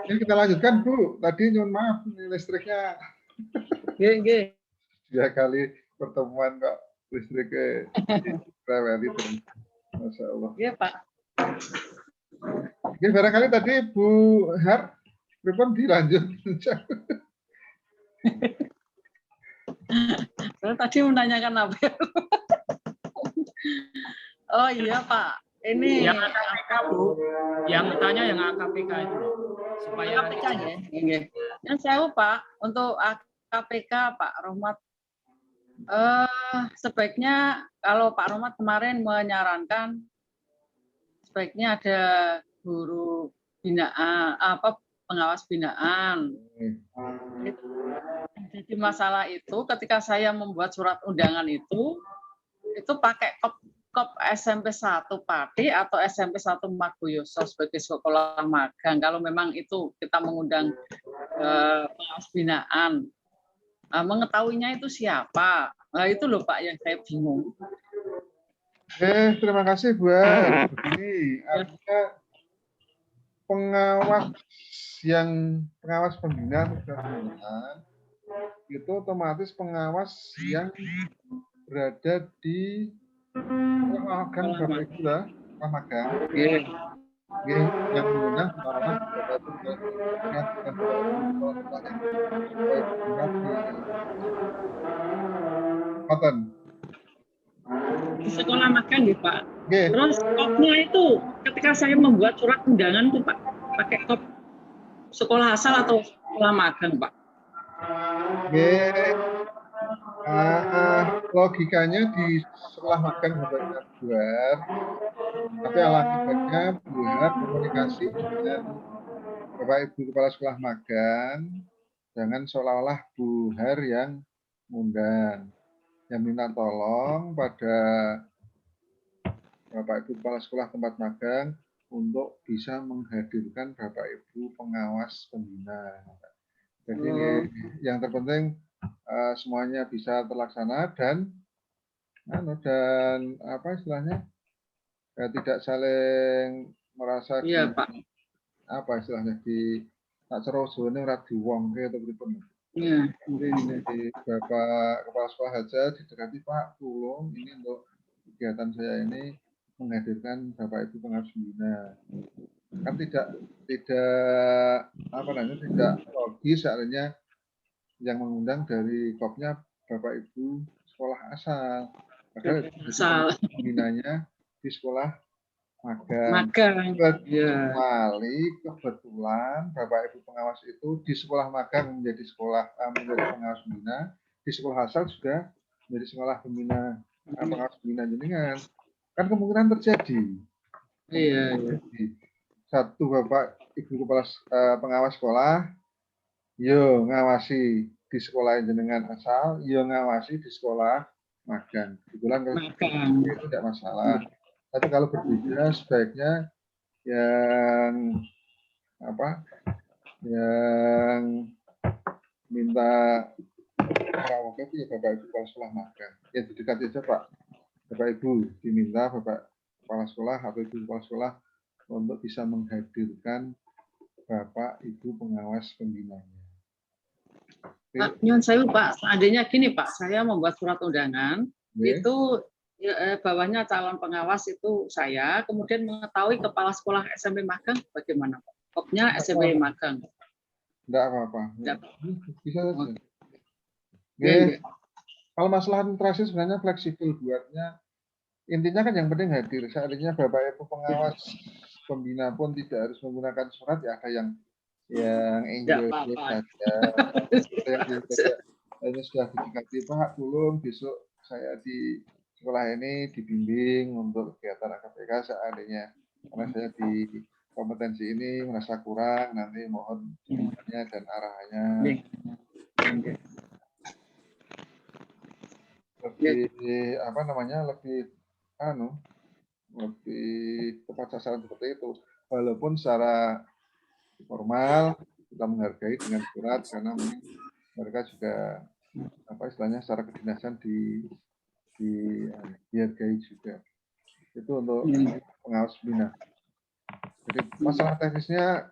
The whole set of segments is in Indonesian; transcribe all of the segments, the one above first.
Ini kita lanjutkan, Bu. Tadi nyun maaf, listriknya Nggih. 2 kali pertemuan kok listriknya reweli terus. Masya Allah. Iya, Pak. Oke, barangkali tadi Bu Har, pripun dilanjut. Saya tadi menanyakan apa? Oh iya, Pak. Ini Yang AKPK, Bu. Yang tanya yang AKPK itu loh. Supaya AKPK ya. Nggih. Yang saya Pak, untuk AKPK Pak Rohmat, sebaiknya kalau Pak Rohmat kemarin menyarankan sebaiknya ada guru binaan, pengawas binaan. Jadi masalah itu ketika saya membuat surat undangan itu pakai kop SMP 1 Pati atau SMP 1 Margoyoso sebagai sekolah magang. Kalau memang itu kita mengundang pengawas binaan, mengetahuinya itu siapa? Nah itu loh Pak yang saya bingung. Terima kasih Bu. Ini artinya pengawas pembina itu otomatis pengawas yang berada di magang Bapak Ibu lah, magang. Yang mengundang pengawasan Bapak Ibu di sekolah magang ya Pak. Terus kopnya itu ketika saya membuat surat undangan tuh Pak, pakai kop sekolah asal atau sekolah magang Pak? Logikanya di sekolah magang Bapak buat, tapi akibatnya buat komunikasi dengan Bapak Ibu Kepala Sekolah Magang, jangan seolah-olah Bu Har yang mengundang, yang minta tolong pada Bapak Ibu Kepala Sekolah tempat magang untuk bisa menghadirkan Bapak Ibu pengawas pembina. Jadi yang terpenting semuanya bisa terlaksana dan apa istilahnya tidak saling merasa apa istilahnya di tak cerosone ora diwongke atau pripun. Iya. Jadi Bapak Kepala Sekolah aja didekati Pak, tolong ini untuk kegiatan saya ini menghadirkan Bapak Ibu pengawas pembina. Kan tidak apa namanya tidak logis artinya yang mengundang dari kopnya Bapak Ibu sekolah asal. Padahal pembinanya di sekolah magang. Kecuali kebetulan Bapak Ibu pengawas itu di sekolah magang menjadi pengawas pembina, di sekolah asal juga menjadi sekolah pembina pengawas pembina jenengan. Kan kemungkinan terjadi. Iya. Satu Bapak Ibu Kepala pengawas sekolah, yo ngawasi di sekolah jenengan asal, yo ngawasi di sekolah magang. Kebetulan itu tidak masalah. Tapi kalau berbeda sebaiknya yang minta merawat itu ya Bapak Ibu Kepala Sekolah magang. Ya didekati aja Pak. Bapak Ibu diminta Bapak Kepala Sekolah atau Ibu Kepala Sekolah untuk bisa menghadirkan Bapak Ibu pengawas pembinanya. Pak, nyun sewu Pak, seandainya gini Pak, saya membuat surat undangan, itu bawahnya calon pengawas itu saya, kemudian mengetahui kepala sekolah SMP magang bagaimana Pak? Kopnya SMP magang. Tidak apa-apa. Bisa saja. Kalau masalah administrasi sebenarnya fleksibel buatnya. Intinya kan yang penting hadir. Seandainya Bapak Ibu pengawas pembina pun tidak harus menggunakan surat, ya ada yang enjoy saja. Hanya sudah didekati Pak, tolong besok saya di sekolah ini dibimbing untuk kegiatan AKPK seandainya karena saya di kompetensi ini merasa kurang, nanti mohon bimbingannya dan arahannya. Lebih apa namanya lebih tepat sasaran seperti itu. Walaupun secara formal kita menghargai dengan surat karena mereka juga apa istilahnya secara kedinasan dihargai juga. Itu untuk pengawas pembina. Jadi masalah teknisnya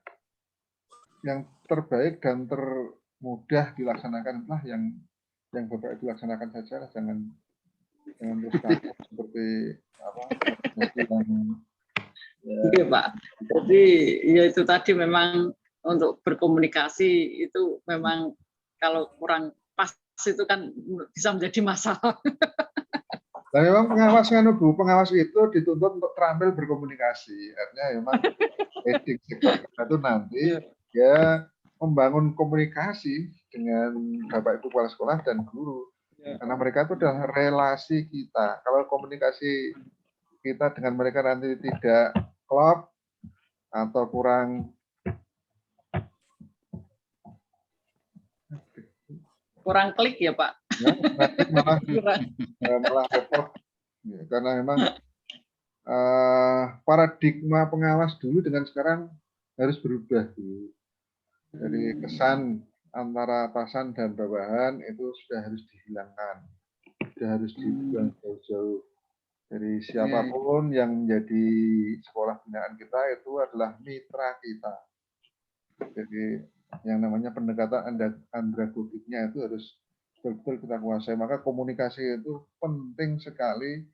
yang terbaik dan termudah dilaksanakan lah yang Bapak Ibu laksanakan saja, jangan terus takut seperti apa yang Iya Pak. Jadi ya itu tadi memang untuk berkomunikasi itu memang kalau kurang pas itu kan bisa menjadi masalah. Nah, memang pengawas itu dituntut untuk terampil berkomunikasi. Artinya memang etik sektor kita itu nanti ya membangun komunikasi dengan Bapak Ibu kepala sekolah dan guru. Karena mereka itu adalah relasi kita. Kalau komunikasi kita dengan mereka nanti tidak klop atau kurang klik ya Pak. Malah repot. Ya, karena memang paradigma pengawas dulu dengan sekarang harus berubah dulu. Dari kesan antara atasan dan bawahan itu sudah harus dihilangkan, sudah harus dibuang jauh-jauh. Dari siapapun yang menjadi sekolah binaan kita itu adalah mitra kita. Jadi yang namanya pendekatan andragogiknya itu harus betul-betul kita kuasai. Maka komunikasi itu penting sekali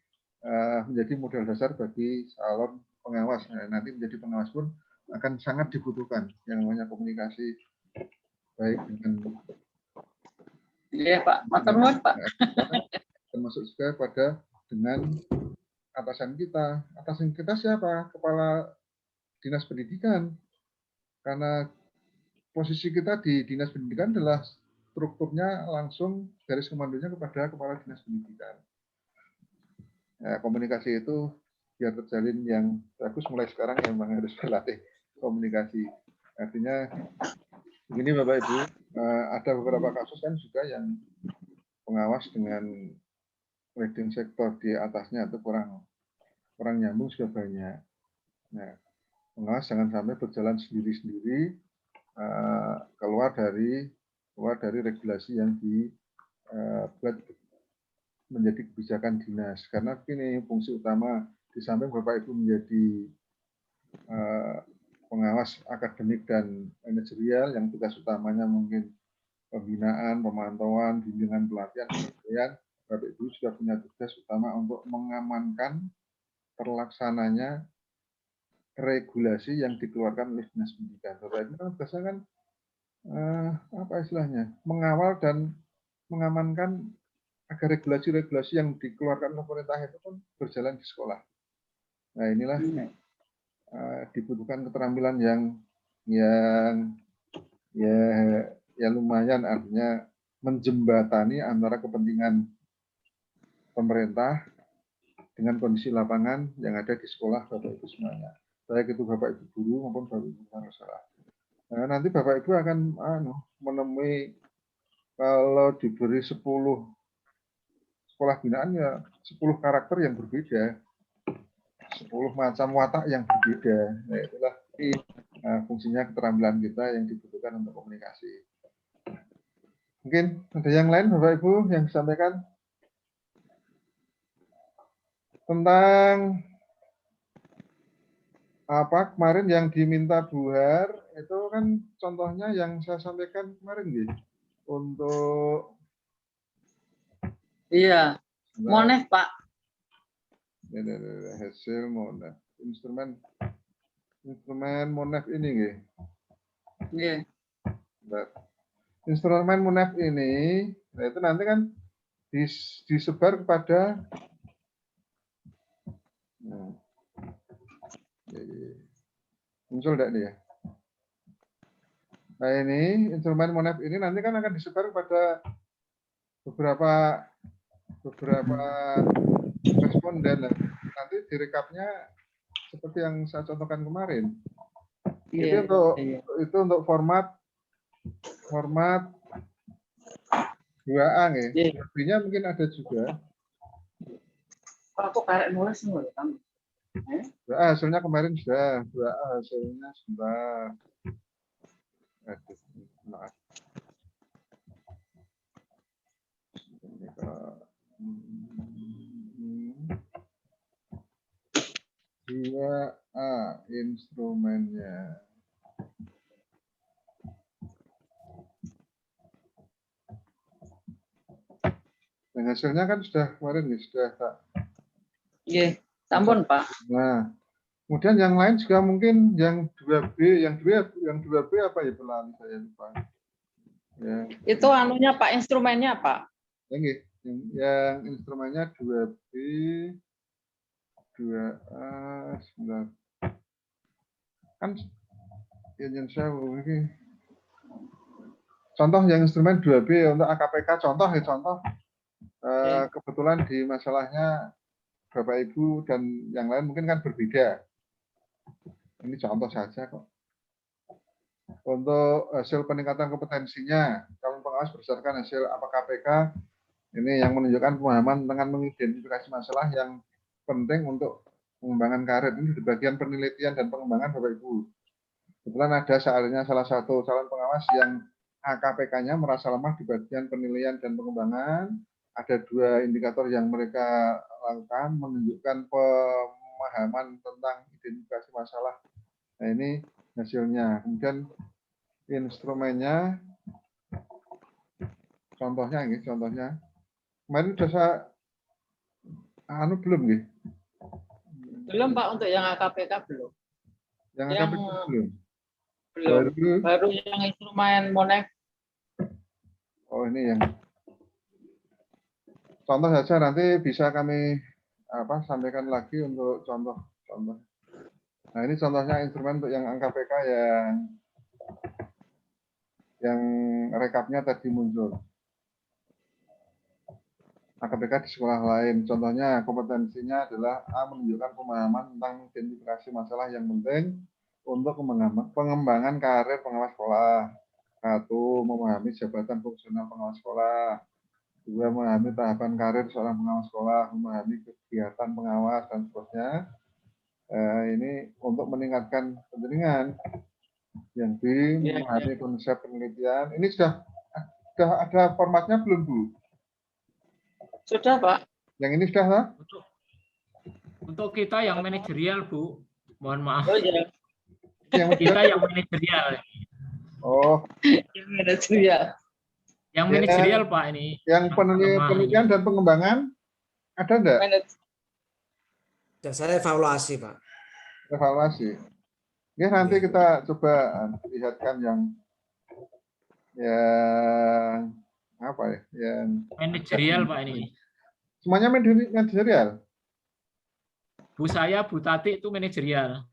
menjadi modal dasar bagi calon pengawas. Nah, nanti menjadi pengawas pun akan sangat dibutuhkan yang namanya komunikasi baik dengan Pak, matur nuwun Pak. Termasuk juga pada dengan atasan kita. Atasan kita siapa? Kepala Dinas Pendidikan. Karena posisi kita di Dinas Pendidikan adalah strukturnya langsung garis komandonya kepada Kepala Dinas Pendidikan. Ya, komunikasi itu biar terjalin yang bagus mulai sekarang yang memang harus berlatih komunikasi. Artinya begini Bapak Ibu, ada beberapa kasus kan juga yang pengawas dengan leading sektor di atasnya itu kurang nyambung sudah banyak. Nah, pengawas jangan sampai berjalan sendiri-sendiri keluar dari regulasi yang dibuat menjadi kebijakan dinas. Karena ini fungsi utama di samping Bapak Ibu menjadi pengawas akademik dan manajerial yang tugas utamanya mungkin pembinaan, pemantauan, bimbingan pelatihan, kemudian Bapak Ibu sudah punya tugas utama untuk mengamankan terlaksananya regulasi yang dikeluarkan oleh Dinas Pendidikan. Bapak Ibu kan tugasnya kan apa istilahnya? Mengawal dan mengamankan agar regulasi-regulasi yang dikeluarkan oleh pemerintah itu pun berjalan di sekolah. Nah, inilah dibutuhkan keterampilan yang lumayan, artinya menjembatani antara kepentingan pemerintah dengan kondisi lapangan yang ada di sekolah Bapak Ibu semuanya. Baik itu Bapak Ibu guru maupun Bapak Ibu pengawas. Nah, nanti Bapak Ibu akan menemui kalau diberi 10 sekolah binaan ya 10 karakter yang berbeda. 10 macam watak yang berbeda. Nah, itulah fungsinya keterampilan kita yang dibutuhkan untuk komunikasi. Mungkin ada yang lain Bapak Ibu yang disampaikan tentang apa kemarin yang diminta Bu Har itu kan contohnya yang saya sampaikan kemarin gitu. Untuk iya, Monef Pak. Hasil Monef, instrumen Monef ini nggih. Iya. Instrumen Monef ini, nah itu nanti kan disebar kepada muncul enggak nih ya? Nah ini instrumen Monef ini nanti kan akan disebar kepada beberapa responden. Nanti direkapnya seperti yang saya contohkan kemarin. Iya, itu untuk format 2A nih. Lebihnya mungkin ada juga. Aku karek nulis nih kamu. 2A hasilnya kemarin sudah. 2A hasilnya sudah. Aduh, maaf. 2A instrumennya. Dan hasilnya kan sudah kemarin nih, sudah tak. Nggih, sampun, Pak. Nah, kemudian yang lain juga mungkin yang 2B, yang 2B apa ya, pelan saya lupa. Ya. Itu anunya Pak, instrumennya Pak. Yang instrumennya 2B, 2A, 9. Kan yang saya ini contoh yang instrumen 2B untuk AKPK, contoh ya, contoh. Kebetulan di masalahnya Bapak Ibu dan yang lain mungkin kan berbeda. Ini contoh saja kok. Untuk hasil peningkatan kompetensinya, calon pengawas berdasarkan hasil AKPK, ini yang menunjukkan pemahaman dengan mengidentifikasi masalah yang penting untuk pengembangan karir. Ini di bagian penelitian dan pengembangan Bapak Ibu. Kebetulan ada seandainya salah satu calon pengawas yang AKPK-nya merasa lemah di bagian penilaian dan pengembangan. Ada 2 indikator yang mereka lakukan menunjukkan pemahaman tentang identifikasi masalah. Nah, ini hasilnya. Kemudian instrumennya, contohnya ini, contohnya. Kemarin sudah saya belum nih. Belum Pak, untuk yang AKPK belum. Yang AKPK belum. Baru yang instrumen Monex. Oh, ini yang contoh saja, nanti bisa kami sampaikan lagi untuk contoh-contoh. Nah, ini contohnya instrumen untuk yang AKPK yang rekapnya tadi muncul. AKPK di sekolah lain. Contohnya kompetensinya adalah A, menunjukkan pemahaman tentang identifikasi masalah yang penting untuk pengembangan karir pengawas sekolah. 1, memahami jabatan fungsional pengawas sekolah. 2, memahami tahapan karir seorang pengawas sekolah, memahami kegiatan pengawas dan seterusnya. Ini untuk meningkatkan penjaringan. Yang B, memahami konsep penelitian. Ini sudah ada formatnya belum, Bu? Sudah, Pak. Yang ini sudah, Pak? Untuk kita yang manajerial, Bu. Mohon maaf. Oh, ya. Kita yang manajerial. Oh. Yang manajerial. Yang manajerial, Pak, ini. Yang penelitian dan pengembangan ada enggak? Saya evaluasi, Pak. Evaluasi. Ya, nanti kita coba lihatkan yang apa ya? Yang manajerial, Pak, ini. Semuanya manajerial. Bu saya, Bu Tati itu manajerial.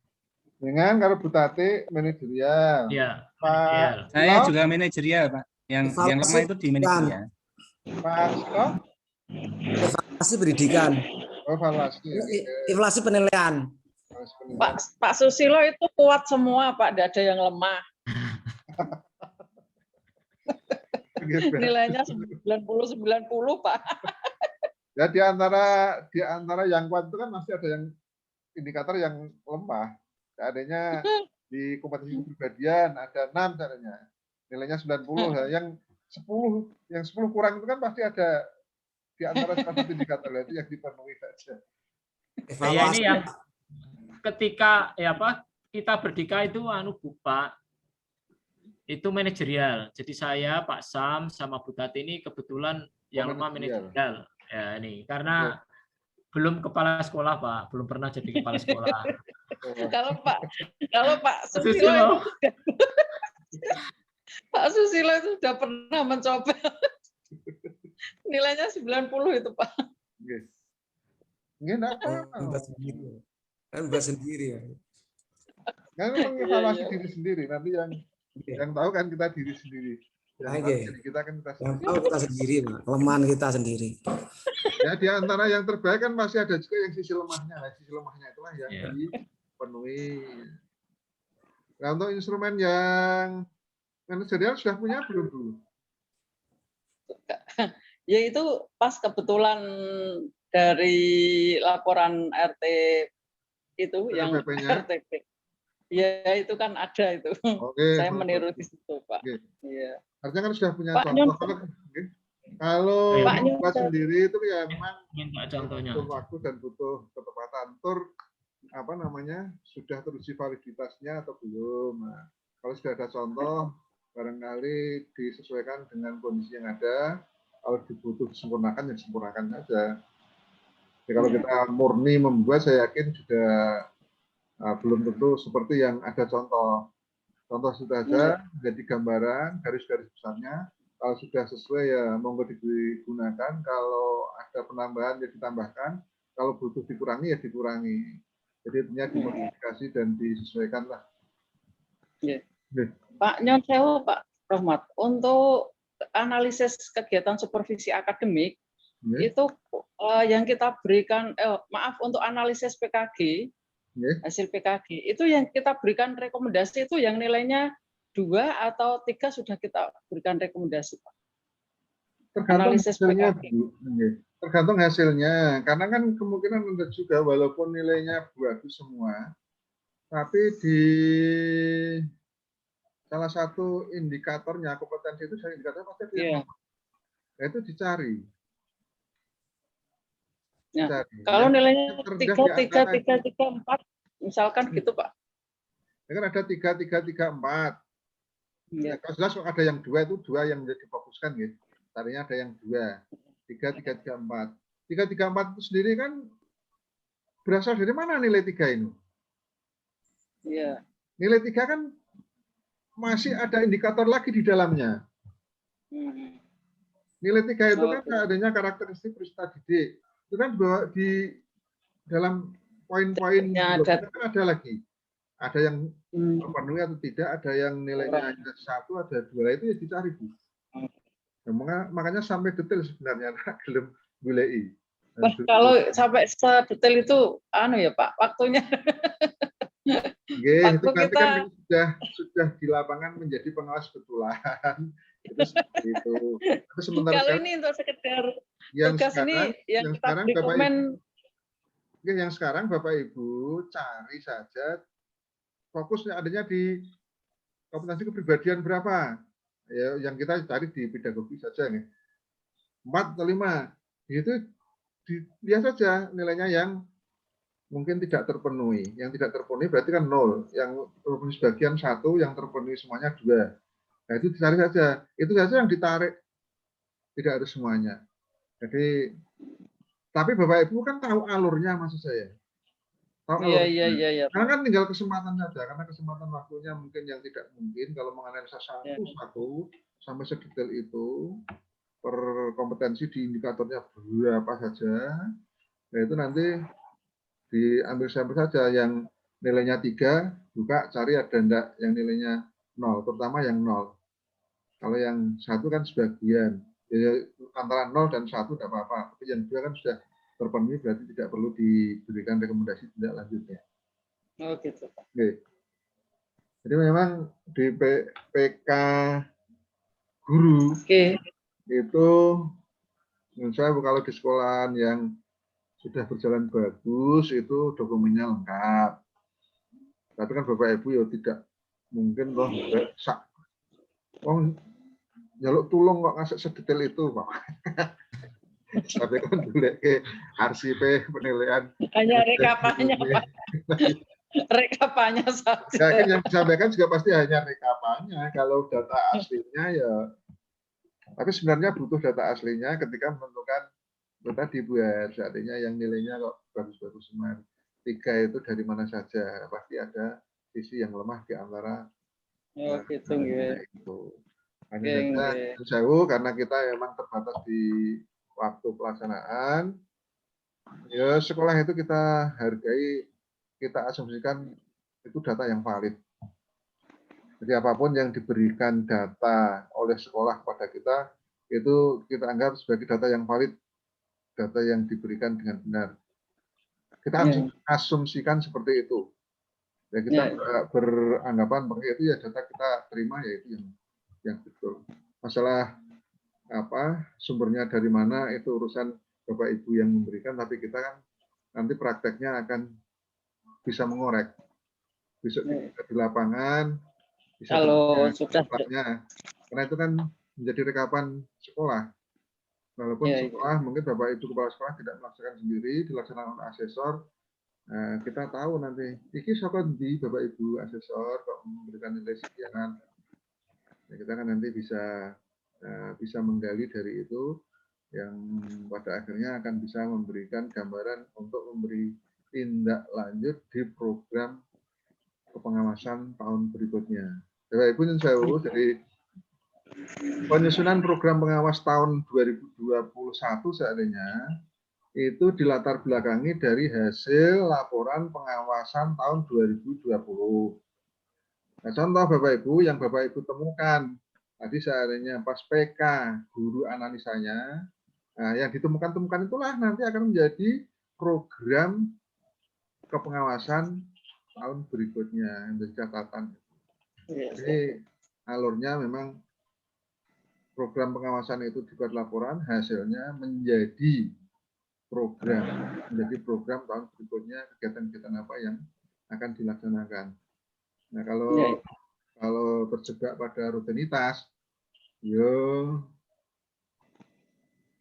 Dengan kalau Bu Tati manajerial. Iya. Pak saya juga manajerial, Pak. Yang lemah itu di manajerial. Pak Silo? Evaluasi pendidikan. Evaluasi. Evaluasi penilaian. Pak Susilo itu kuat semua, Pak. Tidak ada yang lemah. Nilainya 90-90, Pak. Ya, di antara yang kuat itu kan masih ada yang indikator yang lemah. Adanya di kompetensi kepribadian ada 6 caranya. Nilainya 90. Yang 10 kurang itu kan pasti ada di antara salah satu indikator itu yang dipenuhi saja. Saya ini yang ketika kita berdika itu Bu Pak, itu manajerial. Jadi saya, Pak Sam, sama Bu Tati ini kebetulan yang lemah manajerial. Ya, ini karena belum kepala sekolah, Pak, belum pernah jadi kepala sekolah. Kalau Pak Susilo Pak Susilo itu sudah pernah mencoba. Nilainya 90 itu, Pak. Enggak Kan buat sendiri ya. Kan mengevaluasi diri sendiri. Nanti yang tahu kan kita diri sendiri. Kita kan kita sendiri. Yang tahu kita sendiri, Pak. Kelemahan kita sendiri. Ya, di antara yang terbaik kan masih ada juga yang sisi lemahnya. Nah, sisi lemahnya itulah yang dipenuhi. Nah, untuk instrumen yang manajerial sudah punya belum dulu? Ya itu pas kebetulan dari laporan RT itu yang RTP. Ya itu kan ada itu. Saya meniru di situ, Pak. Iya. Artinya kan sudah punya contoh. Kalau buat sendiri itu ya memang minta contohnya. butuh waktu dan butuh ketepatan. apa namanya sudah teruji validitasnya atau belum. Nah, kalau sudah ada contoh, barangkali disesuaikan dengan kondisi yang ada. Kalau dibutuh disempurnakan, ya disempurnakan saja. Jadi kalau kita murni membuat, saya yakin juga belum tentu seperti yang ada contoh. Contoh sudah ada, jadi gambaran, garis-garis besarnya. Kalau sudah sesuai ya monggo digunakan. Kalau ada penambahan ya ditambahkan. Kalau butuh dikurangi ya dikurangi. Jadi intinya dimodifikasi dan disesuaikan lah. Pak Nyon Sewu, Pak Rohmat, untuk analisis kegiatan supervisi akademik itu yang kita berikan, maaf, untuk analisis PKG, hasil PKG itu yang kita berikan rekomendasi itu yang nilainya 2 atau 3 sudah kita berikan rekomendasi, Pak. Tergantung Analisis hasilnya, PKG. tergantung hasilnya. Karena kan kemungkinan ada juga walaupun nilainya bagus semua, tapi di salah satu indikatornya kompetensi itu saya indikator pasti ada yang itu dicari. Ya. Kalau nilainya 3, 4, misalkan gitu, Pak. Ya kan ada 3, 3, 3, 4. Ya. Kalau jelas ada yang 2 itu 2 yang menjadi fokuskan gitu. Tadinya ada yang 2, 3, 3, 3, 4. 3, 3, 4 itu sendiri kan berasal dari mana nilai 3 ini? Iya. Nilai 3 kan masih ada indikator lagi di dalamnya. Nilai 3 itu kan adanya karakteristik peristiwa didik. Itu kan di dalam poin-poin kan ada lagi. Ada yang terpenuhi atau tidak, ada yang nilainya hanya 1, ada 2. Itu ya dicari, Bu. Nah, makanya sampai detail sebenarnya belum bulei. Kalau sampai sedetail itu ya Pak, waktunya. Itu nanti kan sudah di lapangan menjadi pengawas betulan. Itu seperti itu. Tapi sementara kalau ini untuk sekedar tugas sekarang, ini yang kita rekomen. Yang sekarang Bapak Ibu cari saja fokusnya adanya di kompetensi kepribadian berapa. Ya, yang kita cari di pedagogi saja nih. 4 atau 5. Itu dilihat saja nilainya yang mungkin tidak terpenuhi. Yang tidak terpenuhi berarti kan 0. Yang terpenuhi sebagian 1, yang terpenuhi semuanya 2. Nah, itu dicari saja. Itu saja yang ditarik. Tidak harus semuanya. Jadi, tapi Bapak Ibu kan tahu alurnya maksud saya. Iya. Karena kan tinggal kesempatan saja. Karena kesempatan waktunya mungkin yang tidak mungkin. Kalau menganalisa satu-satu sampai sedetail itu, per kompetensi di indikatornya berapa saja, nah itu nanti diambil sampel saja yang nilainya 3, buka cari ada enggak yang nilainya 0, terutama yang 0. Kalau yang 1 kan sebagian, ya, antara 0 dan 1 tidak apa-apa, tapi yang 2 kan sudah terpenuhi berarti tidak perlu diberikan rekomendasi tindak lanjutnya. Oh gitu. Oke. Jadi memang di PK guru itu menurut saya kalau di sekolahan yang sudah berjalan bagus itu dokumennya lengkap. Tapi kan Bapak Ibu ya tidak mungkin loh jaluk tulung kok ngasih sedetail itu, Pak. Tapi kan boleh ke arsip penilaian. Hanya rekapannya, Pak. Rekapannya saja. Ya, kan yang disampaikan juga pasti hanya rekapannya. Kalau data aslinya ya, tapi sebenarnya butuh data aslinya ketika menentukan tadi buat artinya yang nilainya kok bagus-bagus semua. 3 itu dari mana saja, pasti ada sisi yang lemah di antara gitu itu. Hanya saja karena kita memang terbatas di waktu pelaksanaan. Ya sekolah itu kita hargai, kita asumsikan itu data yang valid. Jadi apapun yang diberikan data oleh sekolah kepada kita itu kita anggap sebagai data yang valid, data yang diberikan dengan benar. Kita asumsikan seperti itu. Ya kita beranggapan bahwa itu ya data kita terima ya itu yang betul. Masalah sumbernya dari mana itu urusan Bapak Ibu yang memberikan, tapi kita kan nanti prakteknya akan bisa mengorek. Bisa di lapangan, bisa kalau sudah karena itu kan menjadi rekapan sekolah. Walaupun sekolah mungkin Bapak Ibu kepala sekolah tidak melaksanakan sendiri, dilaksanakan oleh asesor, Nah, kita tahu nanti, iki saka ndi Bapak Ibu asesor kok memberikan nilai sekian. Ya, kita kan nanti bisa menggali dari itu yang pada akhirnya akan bisa memberikan gambaran untuk memberi tindak lanjut di program kepengawasan tahun berikutnya. Bapak Ibu nyun sewu, dari penyusunan program pengawas tahun 2021 seandainya itu dilatar belakangi dari hasil laporan pengawasan tahun 2020. Nah, contoh Bapak Ibu yang Bapak Ibu temukan tadi seandainya pas PK guru analisanya, nah, yang ditemukan itulah nanti akan menjadi program kepengawasan tahun berikutnya yang menjadi catatan. Jadi alurnya memang program pengawasan itu dibuat laporan, hasilnya menjadi program tahun berikutnya, kegiatan-kegiatan apa yang akan dilaksanakan. Nah, kalau terjebak pada rutinitas, yo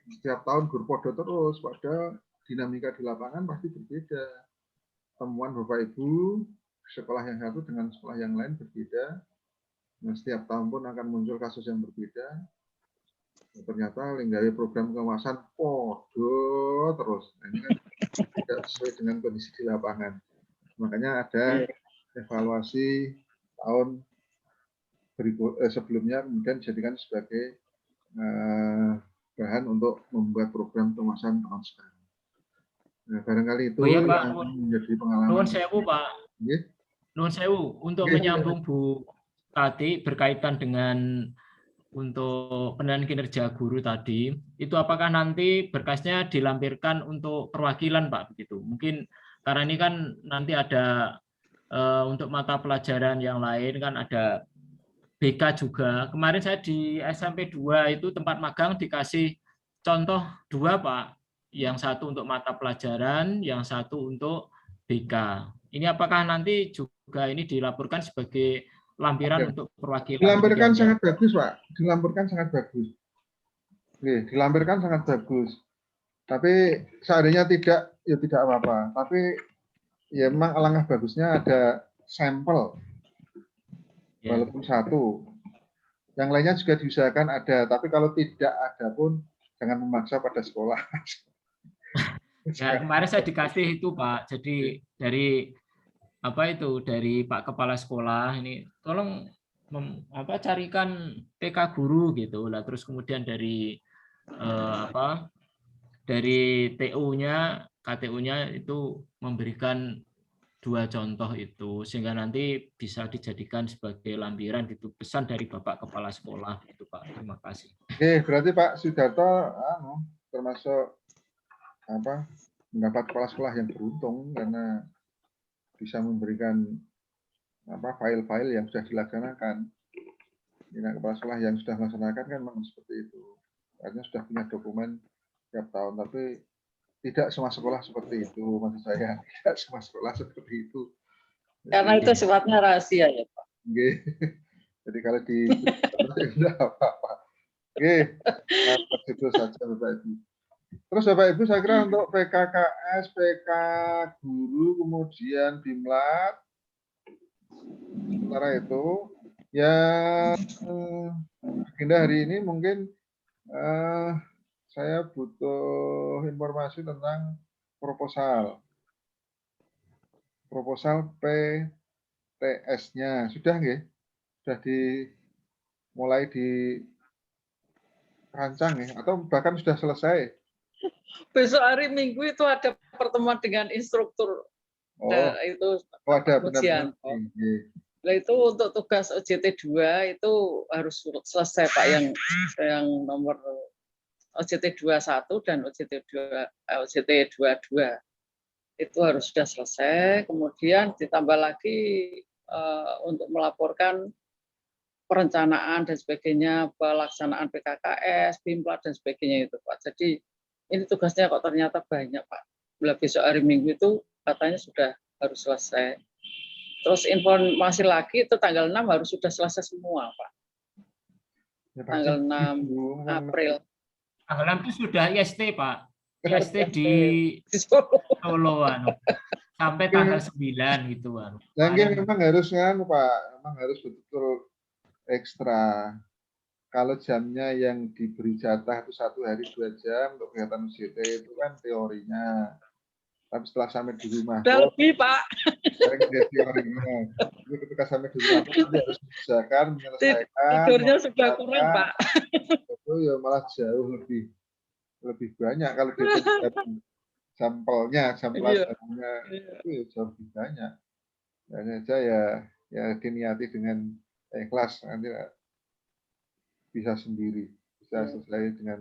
setiap tahun berpodo terus, pada dinamika di lapangan pasti berbeda. Temuan Bapak Ibu sekolah yang satu dengan sekolah yang lain berbeda. Nah, setiap tahun pun akan muncul kasus yang berbeda. Ternyata linggawi program pengawasan podo terus. Nah, ini kan tidak sesuai dengan kondisi di lapangan. Makanya ada evaluasi tahun sebelumnya kemudian dijadikan sebagai bahan untuk membuat program pengawasan tahun sekarang. Nah, barangkali itu ya, Pak, yang menjadi pengalaman. Nuwun sewu, Pak. Nuwun sewu, untuk menyambung Bu tadi berkaitan dengan untuk penilaian kinerja guru tadi, itu apakah nanti berkasnya dilampirkan untuk perwakilan, Pak, begitu? Mungkin karena ini kan nanti ada untuk mata pelajaran yang lain kan ada BK juga. Kemarin saya di SMP 2 itu tempat magang dikasih contoh 2, Pak. Yang satu untuk mata pelajaran, yang satu untuk BK. Ini apakah nanti juga ini dilaporkan sebagai lampiran untuk perwakilan? Dilampirkan sangat bagus, Pak. Dilampirkan sangat bagus. Oke, dilampirkan sangat bagus. Tapi seandainya tidak, ya tidak apa-apa. Tapi ya memang alangkah bagusnya ada sampel. Walaupun satu. Yang lainnya juga diusahakan ada. Tapi kalau tidak ada pun, jangan memaksa pada sekolah. Ya, kemarin saya dikasih itu, Pak. Jadi dari dari Pak Kepala Sekolah ini tolong carikan PK guru gitu lah, terus kemudian dari dari TU-nya, KTU-nya itu memberikan 2 contoh itu sehingga nanti bisa dijadikan sebagai lampiran gitu, pesan dari Bapak Kepala Sekolah itu, Pak. Terima kasih. Oke, berarti Pak Sudarto termasuk mendapat kepala sekolah yang beruntung karena bisa memberikan file-file yang sudah dilaksanakan. Nah, kepala sekolah yang sudah melaksanakan kan memang seperti itu. Artinya sudah punya dokumen tiap tahun, tapi tidak semua sekolah seperti itu, maksud saya. Tidak semua sekolah seperti itu. Karena itu sifatnya rahasia ya, Pak. Jadi kalau tidak apa-apa. Oke, itu saja Bapak Ibu. Terus Bapak Ibu saya kira untuk PKKS, PK guru, kemudian Bimlat, sementara itu ya agenda hari ini mungkin saya butuh informasi tentang proposal PTS-nya. Sudah nggih? Sudah mulai dirancang ya? Atau bahkan sudah selesai? Besok hari Minggu itu ada pertemuan dengan instruktur. Itu ada ujian. Nah, itu untuk tugas OJT 2 itu harus selesai, Pak, yang nomor OJT 21 dan OJT 22. Itu harus sudah selesai. Kemudian ditambah lagi untuk melaporkan perencanaan dan sebagainya, pelaksanaan PKKS, Bimlat dan sebagainya itu, Pak. Jadi ini tugasnya kok ternyata banyak, Pak. Besok hari Minggu itu katanya sudah harus selesai. Terus informasi lagi itu tanggal 6 harus sudah selesai semua, Pak. Ya, tanggal 6 April. Tanggal 6 itu sudah IST, Pak. stay di Di Solo. Solo anu. Sampai tanggal 9 gitu anu. Yang memang harus kan Pak, memang harus betul-betul ekstra. Kalau jamnya yang diberi jatah itu 1 hari 2 jam untuk kegiatan UJT itu kan teorinya. Tapi setelah sampai di rumah, Udah lebih, Pak. teorinya. Jadi ketika sampai di rumah, dia harus mengerjakan, menyelesaikan. Tidurnya sudah kurang, Pak. Itu ya malah jauh lebih banyak kalau dia sampelnya, jam pelajarannya itu ya jauh lebih banyak. Hanya aja ya diniati dengan ikhlas nanti bisa sendiri, bisa selesai dengan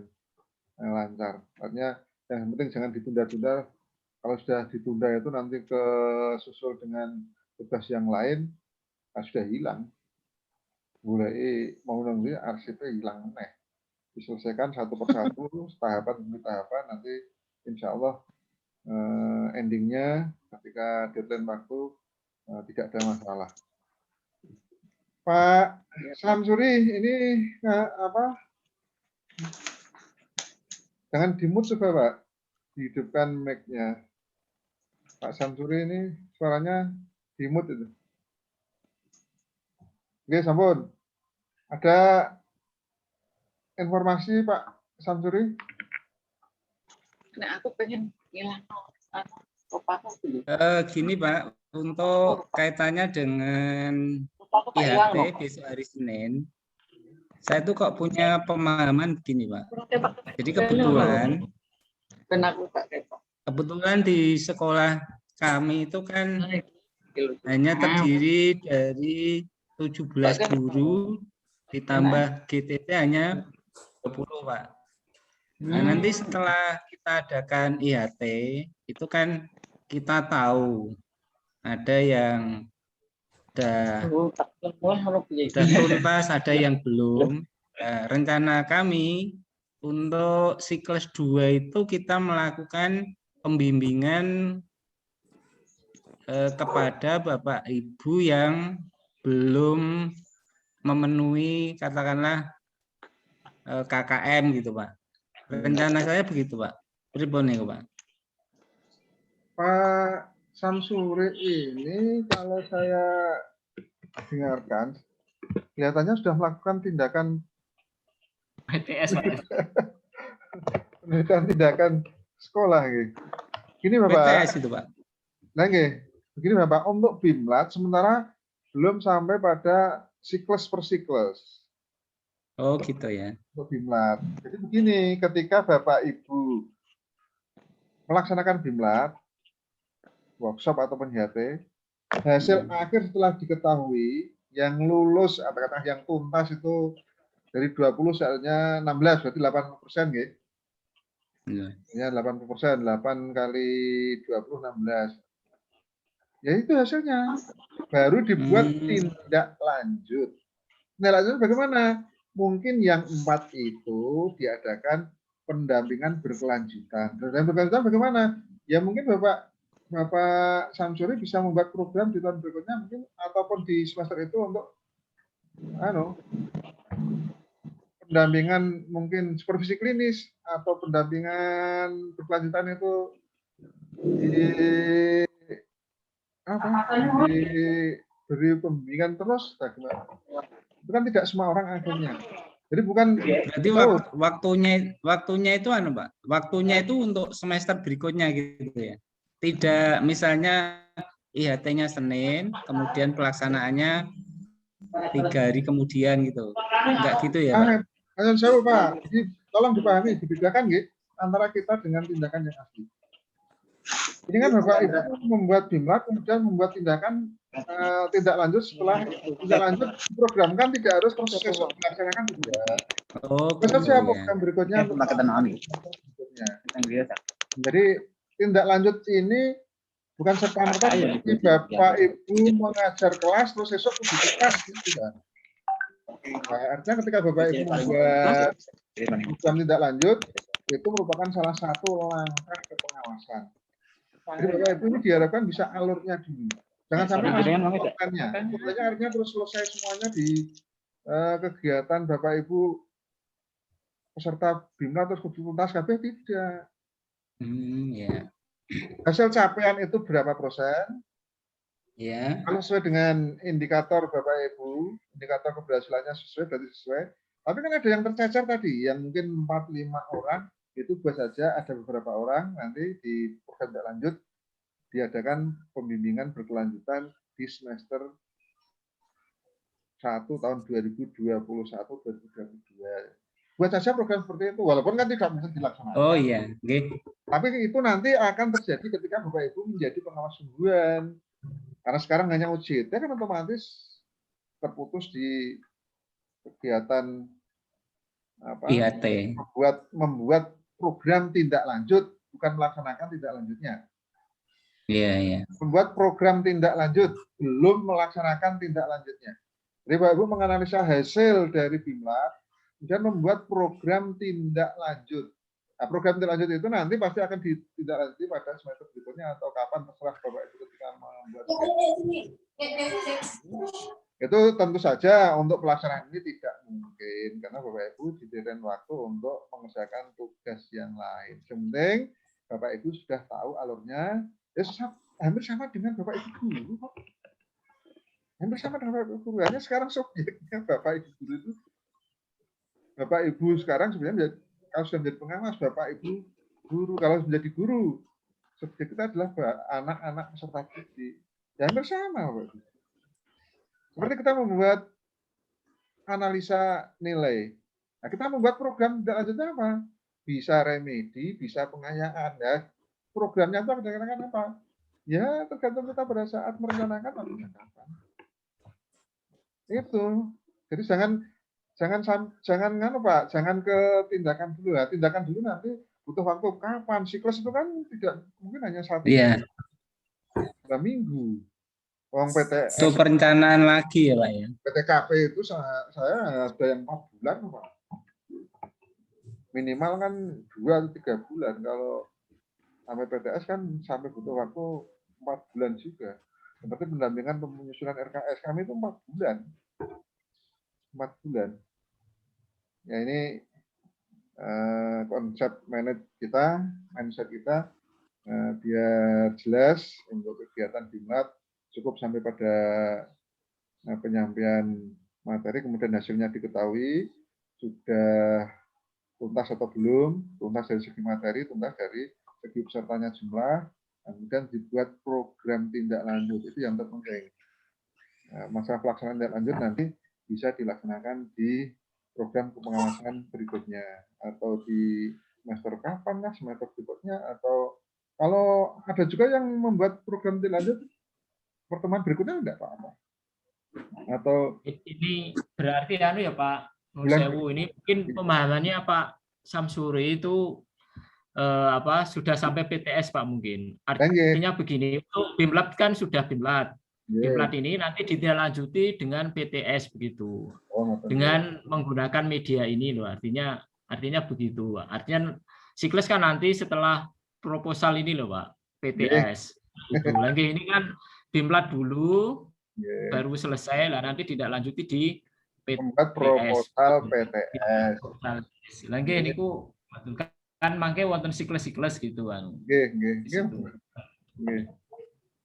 lancar. Artinya yang penting jangan ditunda-tunda. Kalau sudah ditunda itu nanti kesusul dengan tugas yang lain, sudah hilang. Mulai mau nunggu arsipnya hilang nih. Diselesaikan satu persatu, tahapan demi tahapan, nanti insya Allah endingnya ketika deadline waktu tidak ada masalah. Pak Samsuri, ini apa? Jangan dimute coba Pak, dihidupkan mic-nya. Pak Samsuri ini suaranya dimute itu. Oke, sampun. Ada informasi Pak Samsuri? Nah, aku pengen hilang Gini Pak, untuk kaitannya dengan IHT besok hari Senin, saya tuh kok punya pemahaman begini Pak. Jadi kebetulan di sekolah kami itu kan hanya terdiri dari 17 guru ditambah GTT hanya 20 Pak. Nah, nanti setelah kita adakan IHT itu kan kita tahu ada yang udah tuntas, ada yang belum. Nah, rencana kami untuk siklus 2 itu kita melakukan pembimbingan kepada Bapak Ibu yang belum memenuhi katakanlah KKM gitu Pak. Rencana saya begitu Pak. Pripun nih Pak? Pak Samsuri ini kalau saya dengarkan kelihatannya sudah melakukan tindakan PTS tindakan sekolah gitu. Gini Bapak. PTS itu Pak. Nah, begini Bapak, untuk BIMLAT sementara belum sampai pada siklus per siklus. Oh gitu ya. Untuk BIMLAT. Jadi begini, ketika Bapak Ibu melaksanakan BIMLAT, workshop ataupun HT, hasil akhir setelah diketahui yang lulus atau kata yang tuntas itu dari 20 seharusnya 16, berarti 80% gitu. Ya 80%, 8 kali 20 16. Ya itu hasilnya. Baru dibuat tindak lanjut. Tindak lanjut bagaimana? Mungkin yang 4 itu diadakan pendampingan berkelanjutan. Dan berkelanjutan bagaimana? Ya mungkin Bapak Samsuri bisa membuat program di tahun berikutnya mungkin ataupun di semester itu untuk pendampingan mungkin supervisi klinis atau pendampingan berkelanjutan itu diberi pembimbingan terus. Itu kan tidak semua orang akhirnya. Jadi bukan berarti waktunya itu Pak. Waktunya itu untuk semester berikutnya gitu ya. Tidak misalnya IHT-nya Senin, kemudian pelaksanaannya 3 hari kemudian gitu. Enggak gitu ya, Pak? Saya Pak. Jadi tolong dipahami, dibedakan gitu antara kita dengan tindakan yang asli. Ini kan Bapak Ibu membuat BIMLAT kemudian membuat tindakan tindak lanjut setelah tindak lanjut program kan tidak harus proses dilaksanakan tidak. Oh, terus saya program berikutnya Jadi tindak lanjut ini bukan serta-merta seperti Bapak Ibu mengajar kelas terus esok uji kelas tidak. Nah, artinya ketika Bapak Ibu membuat program tindak lanjut itu merupakan salah satu langkah ke pengawasan. Jadi Bapak Ibu ini diharapkan bisa alurnya dulu. Jangan sampai kontennya. Kontennya artinya terus selesai semuanya di kegiatan Bapak Ibu peserta BIMLAT terus kudu tuntas kabeh tidak. Ya. Hasil capaian itu berapa persen? Ya. Kalau sesuai dengan indikator Bapak Ibu, indikator keberhasilannya sesuai, berarti sesuai. Tapi kan ada yang tercecer tadi, yang mungkin 4-5 orang, itu buat saja ada beberapa orang nanti di program tidak lanjut diadakan pembimbingan berkelanjutan di semester 1 tahun 2021-2022. Buat saja program seperti itu, walaupun kan tidak mungkin dilaksanakan. Oh iya, okay. Tapi itu nanti akan terjadi ketika Bapak Ibu menjadi pengawas sungguhan. Karena sekarang hanya UJT kan otomatis terputus di kegiatan apa? IHT. Membuat program tindak lanjut, bukan melaksanakan tindak lanjutnya. Iya, iya. Membuat program tindak lanjut, belum melaksanakan tindak lanjutnya. Jadi Bapak Ibu menganalisa hasil dari BIMLAT, kemudian membuat program tindak lanjut. Nah, program tindak lanjut itu nanti pasti akan ditindaklanjuti pada semester berikutnya atau kapan terserah Bapak Ibu ketika membuat. Itu tentu saja untuk pelaksanaan ini tidak mungkin karena Bapak Ibu diberikan waktu untuk mengerjakan tugas yang lain. Penting Bapak Ibu sudah tahu alurnya, hampir sama dengan Bapak Ibu guru kok. Hampir sama dengan Bapak Ibu guru. Hanya sekarang subjeknya Bapak Ibu guru itu. Bapak Ibu sekarang sebenarnya kalau sudah menjadi pengawas, Bapak Ibu guru. Kalau menjadi guru, subjek kita adalah anak-anak peserta didik. Ya hampir sama Bapak Ibu. Seperti kita membuat analisa nilai. Nah, kita membuat program tidak lanjutnya apa? Bisa remedi, bisa pengayaan. Ya. Programnya itu akan apa? Ya tergantung kita pada saat merencanakan waktunya kapan. Itu. Jadi jangan nganu Pak, jangan ke tindakan dulu ya. Tindakan dulu nanti butuh waktu kapan? Siklus itu kan tidak mungkin hanya 1 minggu. Uang PTS. Itu perencanaan lagi ya Pak ya. PTKP itu saya ada yang 4 bulan Pak. Minimal kan 2 atau 3 bulan. Kalau sampai PTS kan sampai butuh waktu 4 bulan juga. Seperti pendampingan penyusunan RKS kami itu 4 bulan. 4 bulan. Ya ini konsep mindset kita biar jelas untuk kegiatan BIMLAT cukup sampai pada penyampaian materi, kemudian hasilnya diketahui sudah tuntas atau belum, tuntas dari segi materi, tuntas dari segi pesertanya jumlah, kemudian dibuat program tindak lanjut, itu yang terpenting. Masalah pelaksanaan tindak lanjut nanti bisa dilaksanakan di program pengawasan berikutnya, atau di semester kapan lah, semester berikutnya, atau kalau ada juga yang membuat program tindak lanjut pertemuan berikutnya enggak apa-apa. Atau ini berarti ya Pak Sewu, ini mungkin pemahamannya Pak Samsuri itu sudah sampai PTS Pak mungkin. Artinya begini, untuk BIMLAT kan sudah BIMLAT. BIMLAT ini nanti ditindaklanjuti dengan PTS begitu. Dengan menggunakan media ini loh, artinya begitu. Artinya siklus kan nanti setelah proposal ini loh Pak, PTS. Gitu. Lagi ini kan BIMLAT dulu, baru selesai lah nanti tidak lanjuti di PTS. Membuat proposal PTS. Lagi ini kan mangke wonten siklus-siklus gitu kan.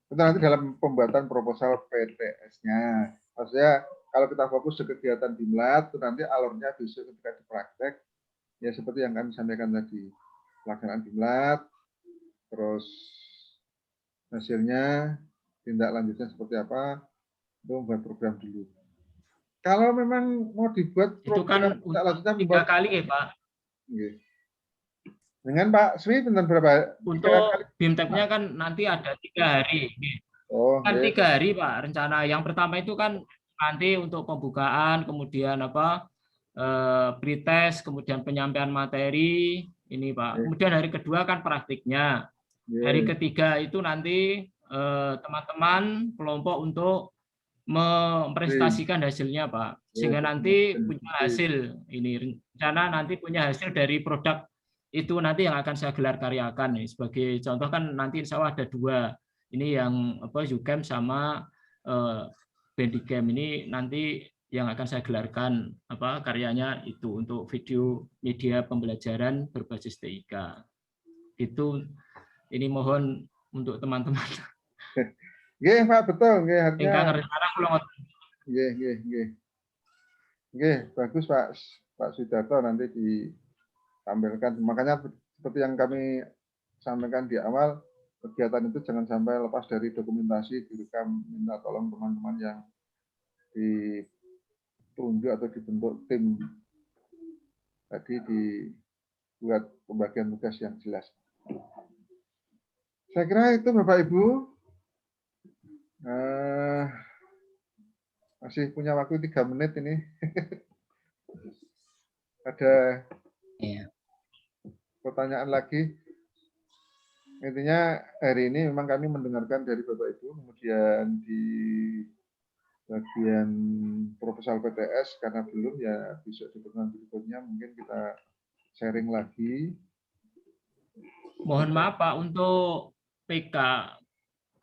Itu nanti dalam pembuatan proposal PTS-nya. Maksudnya kalau kita fokus ke kegiatan BIMLAT, itu nanti alurnya bisa ketika dipraktek, ya seperti yang kami sampaikan tadi, pelaksanaan BIMLAT, terus hasilnya, tindak lanjutnya seperti apa, itu membuat program dulu. Kalau memang mau dibuat program, itu kan 3 kali ya Pak. Dengan Pak Sri benar berapa? Untuk BIMTEK-nya kan nanti ada 3 hari. Kan 3 hari Pak rencana. Yang pertama itu kan nanti untuk pembukaan, kemudian pretest, kemudian penyampaian materi ini Pak. Kemudian hari kedua kan praktiknya. Hari ketiga itu nanti teman-teman kelompok untuk mempresentasikan hasilnya Pak. Sehingga nanti punya hasil ini. Rencana nanti punya hasil dari produk itu nanti yang akan saya gelar karyakan nih. Sebagai contoh kan nanti insya Allah ada 2. Ini yang UGM sama Bandicam ini nanti yang akan saya gelarkan karyanya itu untuk video media pembelajaran berbasis TIK. Itu ini mohon untuk teman-teman. Nggih, Pak, betul nggih artinya. Ingkang rencana kula ngoten. Nggih, nggih, nggih. Nggih, bagus Pak Sudarto nanti ditampilkan. Makanya seperti yang kami sampaikan di awal, kegiatan itu jangan sampai lepas dari dokumentasi, direkam, minta tolong teman-teman yang ditunjuk atau dibentuk tim tadi dibuat pembagian tugas yang jelas. Saya kira itu Bapak Ibu. Masih punya waktu 3 menit ini. Ada pertanyaan lagi? Intinya hari ini memang kami mendengarkan dari Bapak Ibu, kemudian di bagian proposal PTS karena belum ya besok di pertemuan berikutnya mungkin kita sharing lagi. Mohon maaf Pak, untuk PK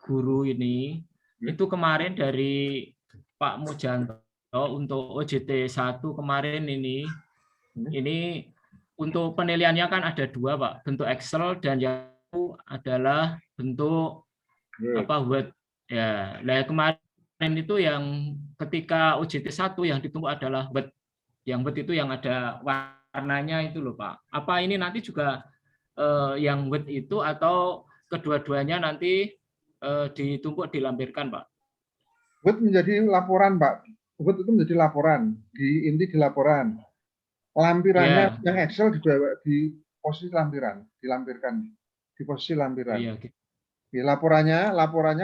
guru ini itu kemarin dari Pak Mujanto untuk OJT 1 kemarin ini untuk penilaiannya kan ada 2 Pak, bentuk Excel dan yang adalah bentuk Word ya. Nah kemarin itu yang ketika OJT 1 yang ditumpuk adalah Word. Yang Word itu yang ada warnanya itu loh Pak. Apa ini nanti juga yang Word itu atau kedua-duanya nanti ditumpuk dilampirkan Pak? Word menjadi laporan Pak. Word itu menjadi laporan, di laporan. Lampirannya yang Excel dibawa di posisi lampiran, dilampirkan di posisi lampiran. Di laporannya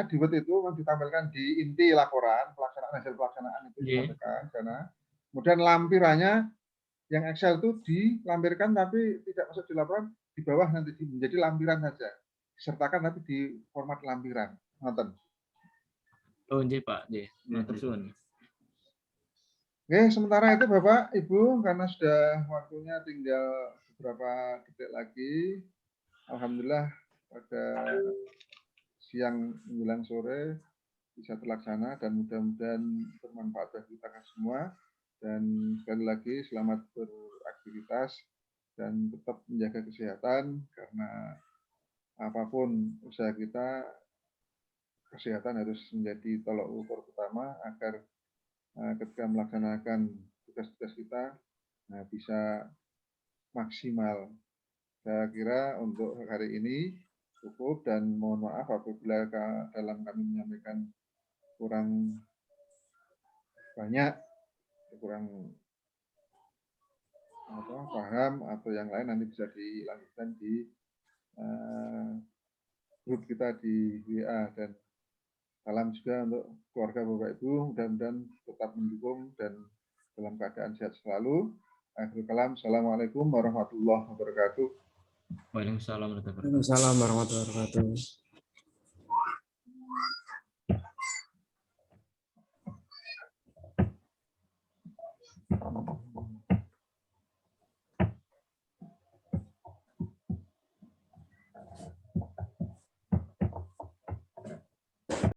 di Word itu ditampilkan di inti laporan, hasil pelaksanaan itu disampaikan sana. Kemudian lampirannya yang Excel itu dilampirkan tapi tidak masuk di laporan, di bawah nanti menjadi lampiran saja. Disertakan tapi di format lampiran. Ngoten. Oh, nggih Pak, nggih. Matur suwun. Oke, sementara itu Bapak, Ibu, karena sudah waktunya tinggal beberapa detik lagi, alhamdulillah pada siang menjelang sore bisa terlaksana dan mudah-mudahan bermanfaat bagi kita semua. Dan sekali lagi selamat beraktivitas dan tetap menjaga kesehatan karena apapun usaha kita, kesehatan harus menjadi tolok ukur utama agar ketika melaksanakan tugas-tugas kita bisa maksimal. Saya kira untuk hari ini cukup dan mohon maaf apabila dalam kami menyampaikan kurang banyak, kurang paham atau yang lain nanti bisa dilanjutkan di grup kita di WA dan salam juga untuk keluarga Bapak Ibu, mudah-mudahan tetap mendukung dan dalam keadaan sehat selalu. Akhirul kalam, assalamualaikum warahmatullahi wabarakatuh. Waalaikumsalam warahmatullahi wabarakatuh.